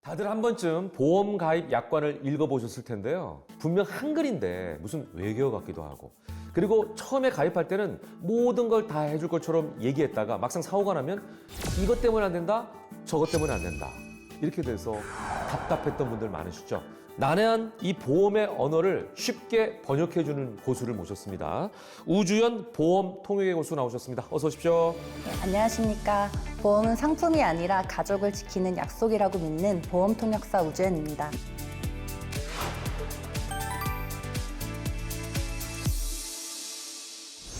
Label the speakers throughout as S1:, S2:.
S1: 다들 한 번쯤 보험 가입 약관을 읽어보셨을 텐데요. 분명 한글인데 무슨 외계어 같기도 하고, 그리고 처음에 가입할 때는 모든 걸 다 해줄 것처럼 얘기했다가 막상 사고가 나면 이것 때문에 안 된다, 저것 때문에 안 된다, 이렇게 돼서 답답했던 분들 많으시죠. 난해한 이 보험의 언어를 쉽게 번역해주는 고수를 모셨습니다. 우주연 보험 통역의 고수 나오셨습니다. 어서 오십시오.
S2: 네, 안녕하십니까. 보험은 상품이 아니라 가족을 지키는 약속이라고 믿는 보험 통역사 우주연입니다.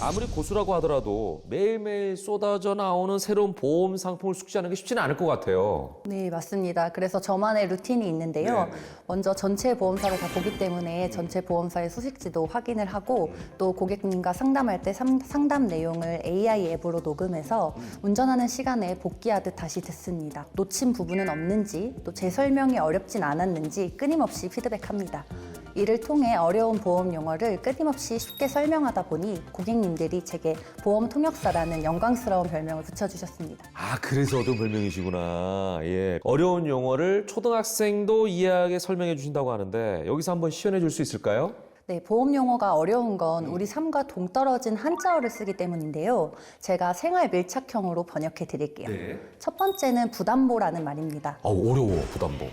S1: 아무리 고수라고 하더라도 매일매일 쏟아져 나오는 새로운 보험 상품을 숙지하는 게 쉽지는 않을 것 같아요.
S2: 네, 맞습니다. 그래서 저만의 루틴이 있는데요.
S1: 네.
S2: 먼저 전체 보험사를 다 보기 때문에 전체 보험사의 수식지도 확인을 하고 또 고객님과 상담할 때 상담 내용을 AI 앱으로 녹음해서 운전하는 시간에 복귀하듯 다시 듣습니다. 놓친 부분은 없는지 또 제 설명이 어렵진 않았는지 끊임없이 피드백합니다. 이를 통해 어려운 보험 용어를 끊임없이 쉽게 설명하다 보니 고객님들이 제게 보험 통역사라는 영광스러운 별명을 붙여주셨습니다.
S1: 아, 그래서 어떤 별명이시구나. 예. 어려운 용어를 초등학생도 이해하게 설명해 주신다고 하는데 여기서 한번 시연해 줄 수 있을까요?
S2: 네, 보험 용어가 어려운 건 우리 삶과 동떨어진 한자어를 쓰기 때문인데요. 제가 생활 밀착형으로 번역해 드릴게요.
S1: 네.
S2: 첫 번째는 부담보라는 말입니다.
S1: 아, 어려워, 부담보.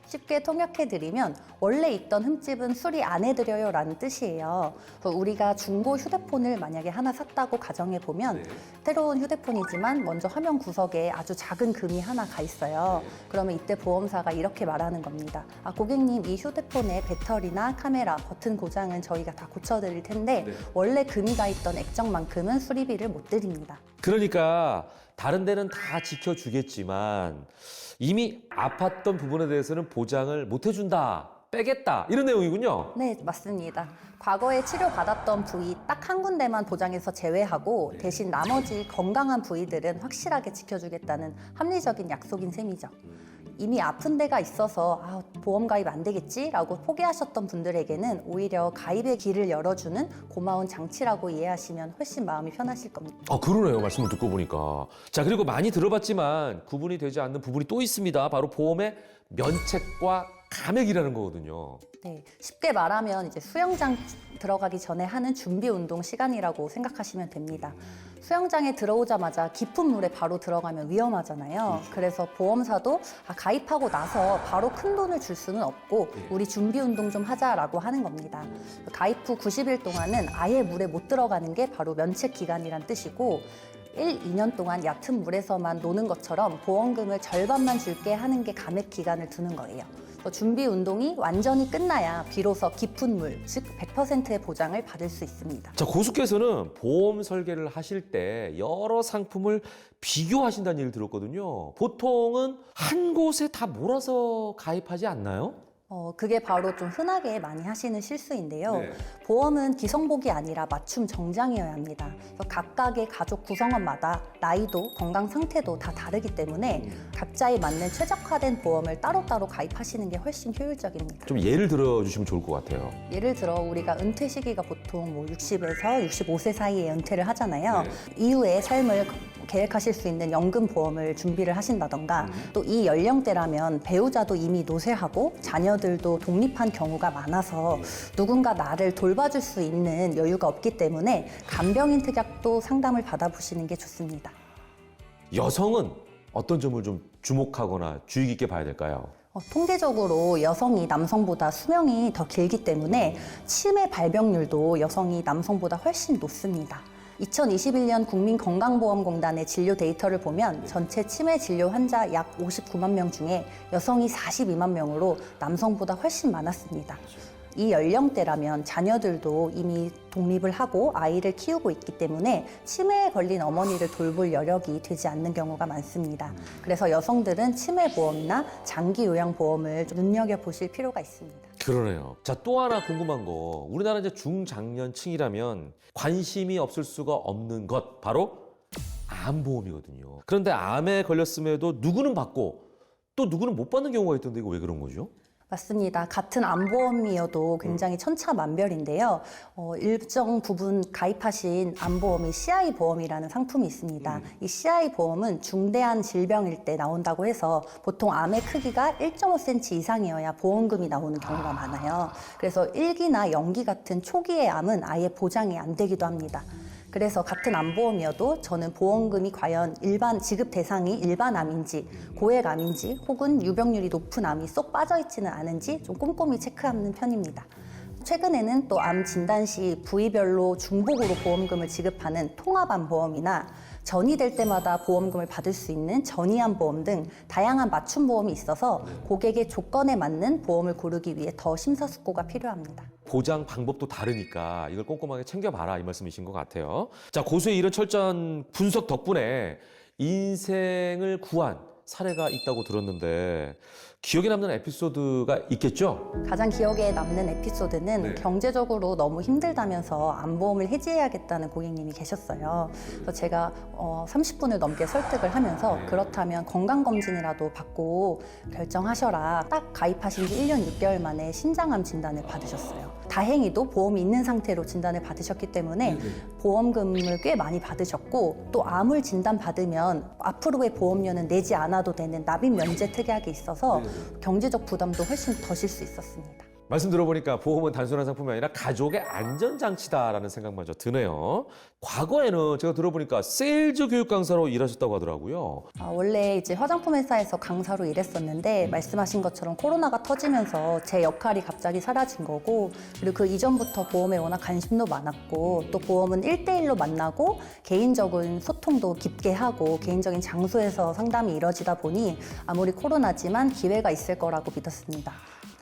S2: 쉽게 통역해드리면 원래 있던 흠집은 수리 안 해드려요 라는 뜻이에요. 그래서 우리가 중고 휴대폰을 만약에 하나 샀다고 가정해보면 새로운 휴대폰이지만 먼저 화면 구석에 아주 작은 금이 하나 가 있어요. 그러면 이때 보험사가 이렇게 말하는 겁니다. 아, 고객님, 이 휴대폰의 배터리나 카메라, 버튼 고장은 저희가 다 고쳐드릴 텐데 원래 금이 가 있던 액정만큼은 수리비를 못 드립니다.
S1: 그러니까 다른 데는 다 지켜주겠지만 이미 아팠던 부분에 대해서는 보장을 못 해준다, 빼겠다, 이런 내용이군요.
S2: 네, 맞습니다. 과거에 치료받았던 부위 딱 한 군데만 보장해서 제외하고 대신 나머지 건강한 부위들은 확실하게 지켜주겠다는 합리적인 약속인 셈이죠. 이미 아픈 데가 있어서 보험 가입 안 되겠지? 라고 포기하셨던 분들에게는 오히려 가입의 길을 열어주는 고마운 장치라고 이해하시면 훨씬 마음이 편하실 겁니다.
S1: 아, 그러네요. 말씀을 듣고 보니까. 자, 그리고 많이 들어봤지만 구분이 되지 않는 부분이 또 있습니다. 바로 보험의 면책과 감액이라는 거거든요.
S2: 네, 쉽게 말하면 이제 수영장 들어가기 전에 하는 준비 운동 시간이라고 생각하시면 됩니다. 수영장에 들어오자마자 깊은 물에 바로 들어가면 위험하잖아요. 그래서 보험사도 가입하고 나서 바로 큰 돈을 줄 수는 없고 우리 준비 운동 좀 하자라고 하는 겁니다. 가입 후 90일 동안은 아예 물에 못 들어가는 게 바로 면책 기간이란 뜻이고 1, 2년 동안 얕은 물에서만 노는 것처럼 보험금을 절반만 줄게 하는 게 감액 기간을 두는 거예요. 준비 운동이 완전히 끝나야 비로소 깊은 물, 즉 100%의 보장을 받을 수 있습니다.
S1: 자, 고수께서는 보험 설계를 하실 때 여러 상품을 비교하신다는 얘기를 들었거든요. 보통은 한 곳에 다 몰아서 가입하지 않나요?
S2: 그게 바로 좀 흔하게 많이 하시는 실수인데요.
S1: 네.
S2: 보험은 기성복이 아니라 맞춤 정장이어야 합니다. 그래서 각각의 가족 구성원마다 나이도 건강 상태도 다 다르기 때문에 각자에 맞는 최적화된 보험을 따로따로 가입하시는 게 훨씬 효율적입니다.
S1: 좀 예를 들어 주시면 좋을 것 같아요.
S2: 예를 들어 우리가 은퇴 시기가 보통 60에서 65세 사이에 은퇴를 하잖아요. 이후에 삶을 계획하실 수 있는 연금 보험을 준비를 하신다던가 또 이 연령대라면 배우자도 이미 노쇠하고 자녀들도 독립한 경우가 많아서 누군가 나를 돌봐줄 수 있는 여유가 없기 때문에 간병인 특약도 상담을 받아보시는 게 좋습니다.
S1: 여성은 어떤 점을 좀 주목하거나 주의 깊게 봐야 될까요?
S2: 통계적으로 여성이 남성보다 수명이 더 길기 때문에 치매 발병률도 여성이 남성보다 훨씬 높습니다. 2021년 국민건강보험공단의 진료 데이터를 보면 전체 치매 진료 환자 약 59만 명 중에 여성이 42만 명으로 남성보다 훨씬 많았습니다. 이 연령대라면 자녀들도 이미 독립을 하고 아이를 키우고 있기 때문에 치매에 걸린 어머니를 돌볼 여력이 되지 않는 경우가 많습니다. 그래서 여성들은 치매보험이나 장기요양보험을 좀 눈여겨보실 필요가 있습니다.
S1: 그러네요. 자, 또 하나 궁금한 거. 우리나라 이제 중장년층이라면 관심이 없을 수가 없는 것, 바로 암보험이거든요. 그런데 암에 걸렸음에도 누구는 받고 또 누구는 못 받는 경우가 있던데 이거 왜 그런 거죠?
S2: 맞습니다. 같은 암보험이어도 굉장히 천차만별인데요. 일정 부분 가입하신 암보험이 CI 보험이라는 상품이 있습니다. 이 CI 보험은 중대한 질병일 때 나온다고 해서 보통 암의 크기가 1.5cm 이상이어야 보험금이 나오는 경우가 많아요. 그래서 1기나 0기 같은 초기의 암은 아예 보장이 안 되기도 합니다. 그래서 같은 암보험이어도 저는 보험금이 과연 지급 대상이 일반 암인지, 고액 암인지, 혹은 유병률이 높은 암이 쏙 빠져있지는 않은지 좀 꼼꼼히 체크하는 편입니다. 최근에는 또 암 진단 시 부위별로 중복으로 보험금을 지급하는 통합암보험이나 전이 될 때마다 보험금을 받을 수 있는 전이암 보험 등 다양한 맞춤 보험이 있어서 고객의 조건에 맞는 보험을 고르기 위해 더 심사숙고가 필요합니다.
S1: 보장 방법도 다르니까 이걸 꼼꼼하게 챙겨봐라 이 말씀이신 것 같아요. 자, 고수의 이런 철저한 분석 덕분에 인생을 구한 사례가 있다고 들었는데 기억에 남는 에피소드가 있겠죠?
S2: 가장 기억에 남는 에피소드는
S1: 네.
S2: 경제적으로 너무 힘들다면서 암보험을 해지해야겠다는 고객님이 계셨어요. 그래서 제가 30분을 넘게 설득을 하면서
S1: 네.
S2: 그렇다면 건강검진이라도 받고 결정하셔라. 딱 가입하신 지 1년 6개월 만에 신장암 진단을 받으셨어요. 다행히도 보험이 있는 상태로 진단을 받으셨기 때문에 보험금을 꽤 많이 받으셨고 또 암을 진단받으면 앞으로의 보험료는 내지 않아도 되는 납입 면제 특약이 있어서 경제적 부담도 훨씬 더실 수 있었습니다.
S1: 말씀 들어보니까 보험은 단순한 상품이 아니라 가족의 안전장치다라는 생각마저 드네요. 과거에는 제가 들어보니까 세일즈 교육 강사로 일하셨다고 하더라고요.
S2: 원래 이제 화장품 회사에서 강사로 일했었는데 말씀하신 것처럼 코로나가 터지면서 제 역할이 갑자기 사라진 거고 그리고 그 이전부터 보험에 워낙 관심도 많았고 또 보험은 1대1로 만나고 개인적인 소통도 깊게 하고 개인적인 장소에서 상담이 이뤄지다 보니 아무리 코로나지만 기회가 있을 거라고 믿었습니다.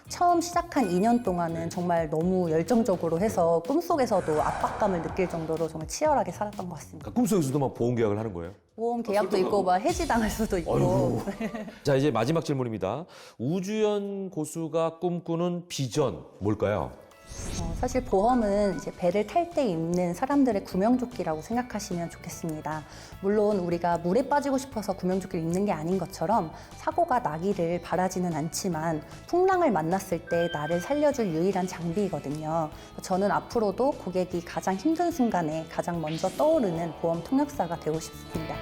S2: 처음 시작한 2년 동안은 정말 너무 열정적으로 해서 꿈속에서도 압박감을 느낄 정도로 정말 치열하게 살았던 것 같습니다.
S1: 그러니까 꿈속에서도 막 보험 계약을 하는 거예요?
S2: 보험 계약도 있고 막 해지당할 수도 있고.
S1: 자, 이제 마지막 질문입니다. 우주연 고수가 꿈꾸는 비전 뭘까요?
S2: 사실 보험은 이제 배를 탈 때 입는 사람들의 구명조끼라고 생각하시면 좋겠습니다. 물론 우리가 물에 빠지고 싶어서 구명조끼를 입는 게 아닌 것처럼 사고가 나기를 바라지는 않지만 풍랑을 만났을 때 나를 살려줄 유일한 장비이거든요. 저는 앞으로도 고객이 가장 힘든 순간에 가장 먼저 떠오르는 보험 통역사가 되고 싶습니다.